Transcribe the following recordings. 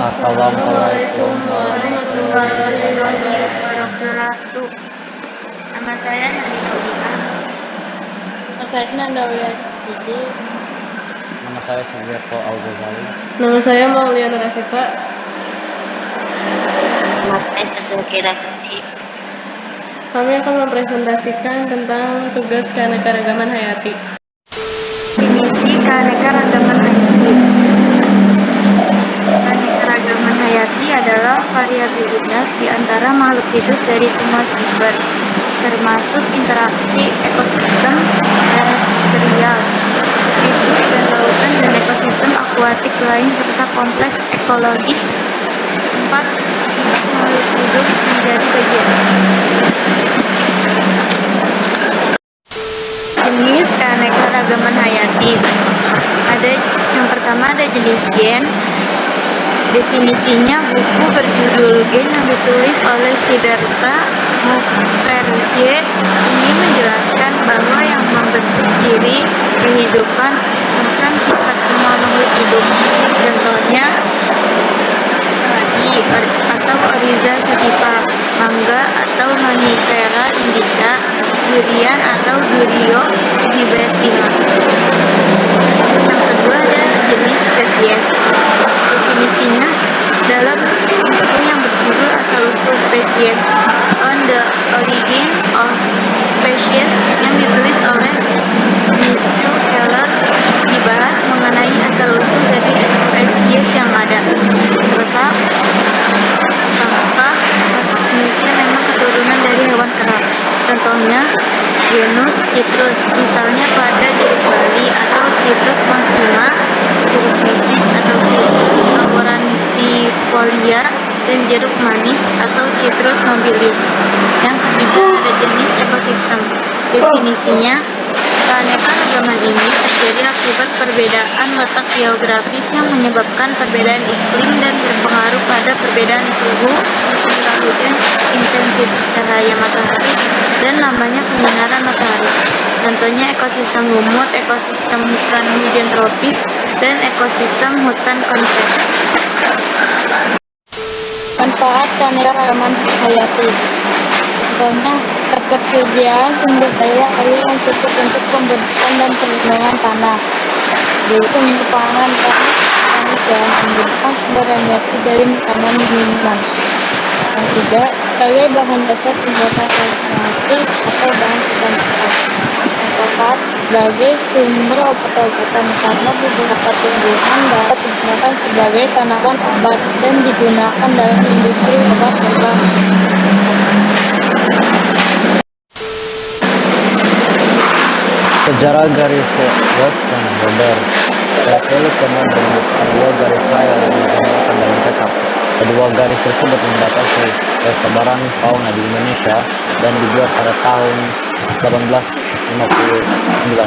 Assalamualaikum Assalamualaikum warahmatullahi warahmatullahi wabarakatuh. wabarakatuh. Nama saya Nadine Audina. Nama saya Nandawiya Cici. Nama saya Sugiarto Al-Ghazali. Nama saya Mauliana Rafika. Nama saya Zazakira Fitri. Kami akan mempresentasikan tentang tugas keanekaragaman hayati. Definisi keanekaragaman hayati. Keanekaragaman hayati adalah variabilitas di antara makhluk hidup dari semua sumber, termasuk interaksi ekosistem terestrial, pesisir dan lautan dan ekosistem akuatik lain serta kompleks ekologi tempat makhluk hidup menjadi bagian. Jenis keanekaragaman hayati. Yang pertama ada jenis gen. Definisinya buku berjudul Gen yang ditulis oleh Siddhartha Mukherjee ini menjelaskan bahwa yang membentuk ciri kehidupan bahkan sifat semua makhluk hidup. Contohnya atau Oryza sativa, mangga atau Manifera indica, durian atau Durio hibertinus. Yang kedua ada jenis spesies. Definisinya dalam buku yang berjudul Asal-usul Spesies On the Origin of Species yang ditulis oleh Michael Keller dibahas mengenai asal-usul dari spesies yang ada serta apakah manusia memang keturunan dari hewan kera. Contohnya genus Citrus, misalnya pada jeruk bali atau Citrus maxima, jeruk nipis atau Citrus aurantifolia, dan jeruk manis atau Citrus nobilis. Yang ketiga ada jenis ekosistem. Definisinya, keanekaragaman ini terjadi akibat perbedaan letak geografis yang menyebabkan perbedaan iklim dan berpengaruh pada perbedaan suhu, curah hujan, intensitas cahaya matahari, dan lamanya penyinaran matahari. Contohnya ekosistem lumut, ekosistem hutan hujan tropis, dan ekosistem hutan konveks. Manfaat keanekaragaman hayati. Contohnya, ketersediaan sumber daya air yang cukup untuk pembentukan dan perlindungan tanah. Sumber pangan panas dan menggunakan sumber energi dari makanan minuman. Yang ketiga, sebagai bahan dasar pembuatan elektronik atau bahan pembuatan. Yang keempat, sebagai sumber obat-obatan karena beberapa tumbuhan dapat digunakan sebagai tanaman obat dan digunakan dalam industri obat herbal. Sejarah garis luas dan border. Garis sama dengan dua garis khayal yang digambarkan dalam cetak. Kedua garis tersebut mendatasi persebaran fauna di Indonesia dan dibuat pada tahun 1859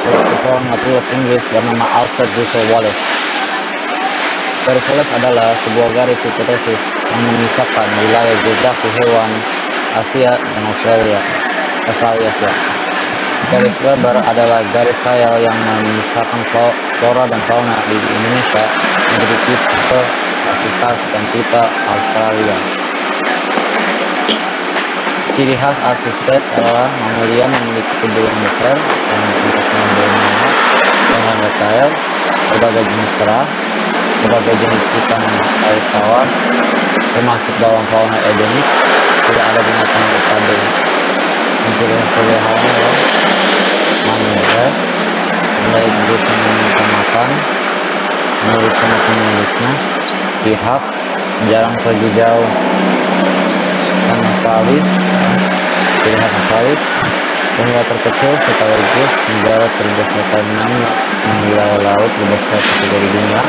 oleh seorang naturalist Inggris bernama Alfred Russel Wallace. Garis Wallace adalah sebuah garis hipotesis yang memisahkan wilayah geografi hewan Asia dan Australia. Garis Weber adalah garis khayal yang memisahkan flora dan fauna di Indonesia menjadi tipe Asiatis dan tipe Australia. Ciri khas Asiatis adalah mamalia memiliki tubuh yang besar dan untuk mendominasi dengan reptil, berbagai jenis kera, berbagai jenis ikan air tawar, termasuk dalam fauna endemik, tidak ada binatang utama. Mencuri peliharaan manusia, mulai berusaha menemukan makan, milik sama pemiliknya, pihak, jarang pergi jauh, sama sawit, pilihan sawit, negara terkecil sekaligus negara terbesar ke-6 yang wilayah laut terbesar ketiga di dunia.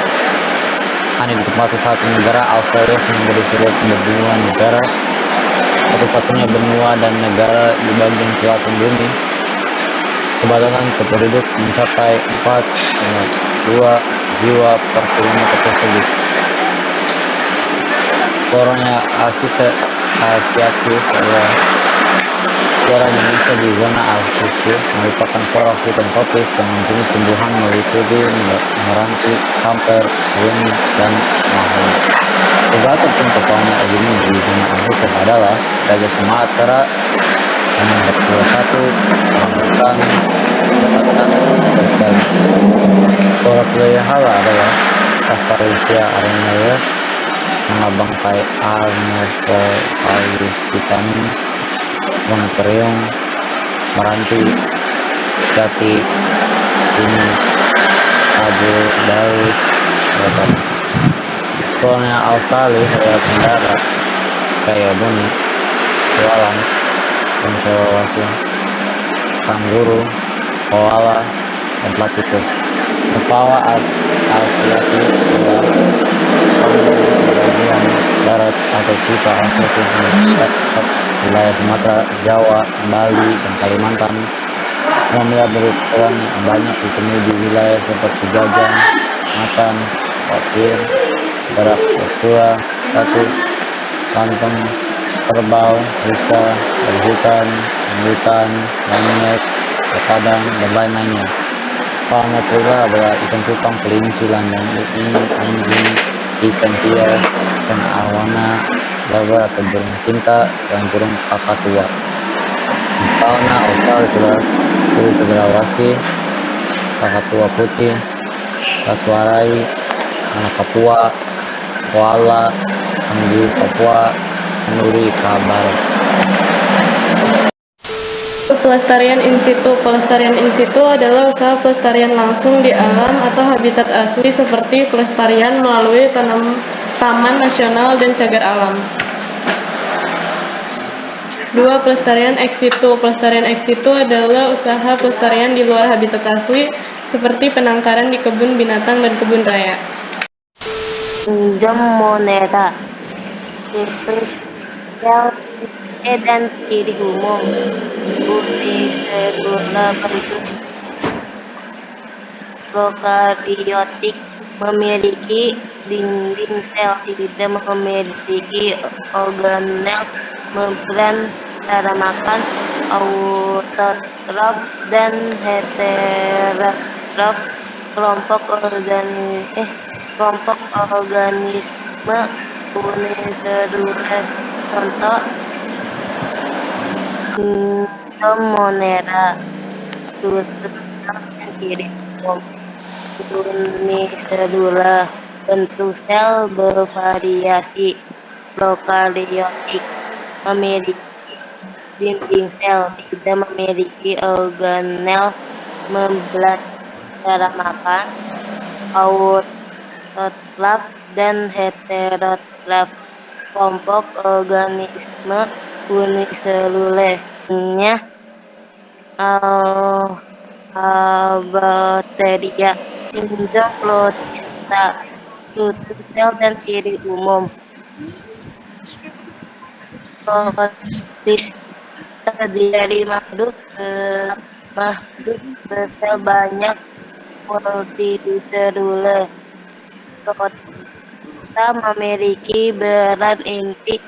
Hanya ditempati satu negara, Australia, yang menjadi sebuah benua negara satu-satunya benua dan negara di bagian selatan bumi. Kebatasan penduduk mencapai 4,2 jiwa per kilometer persegi. Floranya Asiatis adalah Daerah Indonesia di zona altitude merupakan flora fitotropis dengan jenis tumbuhan meliputi meranti, kamper, reuni, dan mahoni. Beberapa contoh fauna endemi di zona altitude adalah gajah Sumatera dengan 41, orangutan, batak, dan flora pelihara adalah Casparusia arenaria, mengabangkai Arnophosaurus titanus, Monopterium, meranti, jati, ini, abu, daud, batak. Kolonial Australia, hayat mendarat, kayak bunyi, walang, dan Sulawesi, kanguru, koala, dan platypus. Kepala Asiatis adalah kanguru sebagian darat atau tipe Asiatis wilayah Sumatera, Jawa, Bali, dan Kalimantan. Mamalia berukuran banyak ditemui di wilayah seperti gajah, macan, tapir, badak tua, tatus, kantong, kerbau, rusa, hutan, hutan, monyet, terkadang, dan lain-lainnya. Fauna pula adalah ikan cupang, kelinci, lanang, anjing, ikan hias, ikan arowana, laba atau burung cinta, dan burung kakatua. Fauna Australia adalah kudu cendrawasih, kakatua putih, kasuarai, anak Papua, koala, kanguru Papua, kenduri kabar. Pelestarian in situ. Pelestarian in situ adalah usaha pelestarian langsung di alam atau habitat asli seperti pelestarian melalui taman nasional dan cagar alam. 2. Pelestarian ex situ. Pelestarian ex situ adalah usaha pelestarian di luar habitat asli seperti penangkaran di kebun binatang dan kebun raya. Pinjam moneda, situs sel dan ciri umum, uniselula bentuk prokariotik, memiliki dinding sel, tidak memiliki organel, membran, cara makan, autotrof dan heterotrof, kelompok organisme uniseluler. Contoh Monera, tutus dan ciri umum uniselula, bentuk sel bervariasi, prokariotik, memiliki dinding sel, tidak memiliki organel, membran, cara makan, autotrof dan heterotrof, kelompok organisme uniseluler. Bakteria, sindrom protista, tutus sel dan ciri umum. Protista terdiri dari makhluk bersel banyak multiseluler. Protista memiliki berat inti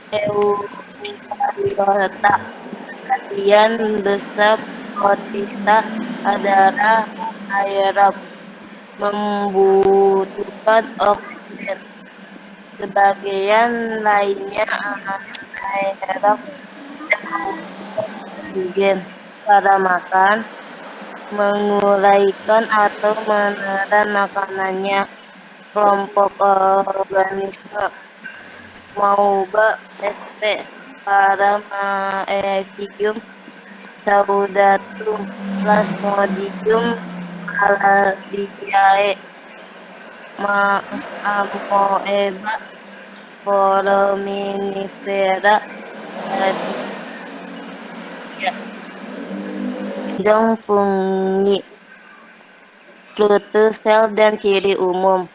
eukariota. Sebagian besar protista adalah aerob, membutuhkan oksigen. Sebagian lainnya anaerob, tidak membutuhkan oksigen. Cara makan, menguraikan atau menelan makanannya. Kelompok organisme Mauba sp. Paramaecium, Saudatum, Plasmodium, Caladiae, Amoeba, Foraminifera, Jong fungi, tutus sel dan ciri umum.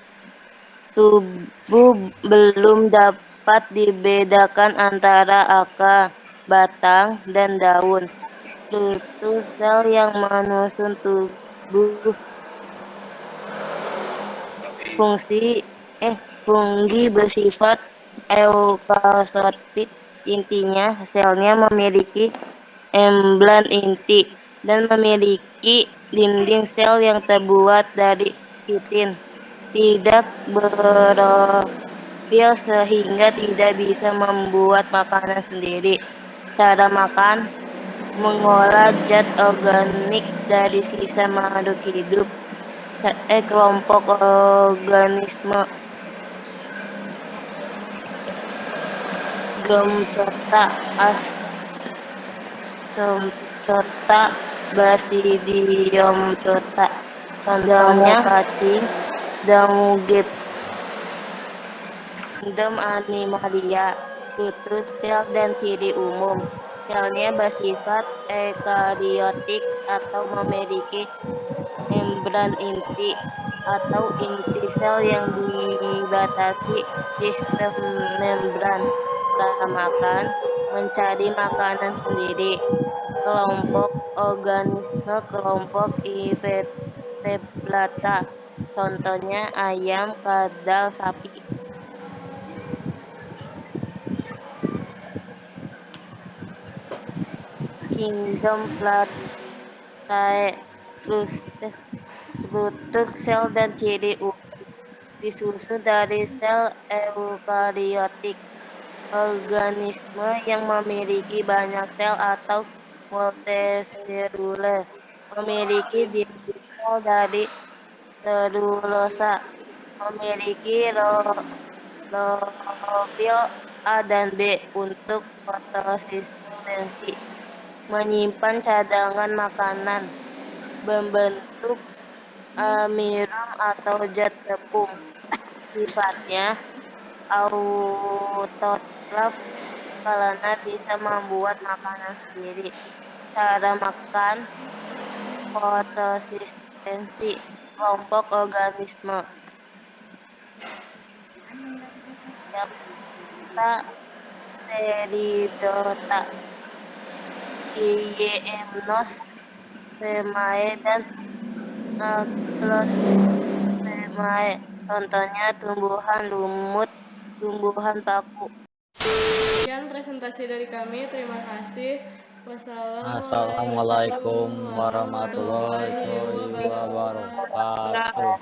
Tubuh belum dapat dibedakan antara akar, batang, dan daun. Tutus sel yang menyusun tubuh. Fungi bersifat eukariotik, intinya selnya memiliki membran inti dan memiliki dinding sel yang terbuat dari kitin. Tidak berofil sehingga tidak bisa membuat makanan sendiri. Cara makan: mengolah zat organik dari sisa makhluk hidup. Kelompok organisme Gemcerta Asomcerta Basidiomcerta. Contohnya cacing, dangu Gymnodon animalia, Brutus, sel dan ciri umum. Selnya bersifat eukariotik atau memiliki membran inti atau inti sel yang dibatasi sistem membran. Cara makan: mencari makanan sendiri. Kelompok organisme kelompok Invertebrata. Contohnya ayam, kadal, sapi. Kingdom Platae, struktur sel dan ciri umum. Disusun dari sel eukariotik. Organisme yang memiliki banyak sel atau multiseluler. Memiliki dinding sel dari selulosa. Memiliki klorofil A dan B untuk fotosintesis. Menyimpan cadangan makanan. Membentuk amirum atau zat tepung. Sifatnya autoklaf karena bisa membuat makanan sendiri. Cara makan: fotosintesis. Kelompok organisme Delta Pteridota, Hyemnosemae dan Acrosemae. Contohnya tumbuhan lumut, tumbuhan paku. Sekian presentasi dari kami. Terima kasih. Assalamualaikum warahmatullahi wabarakatuh.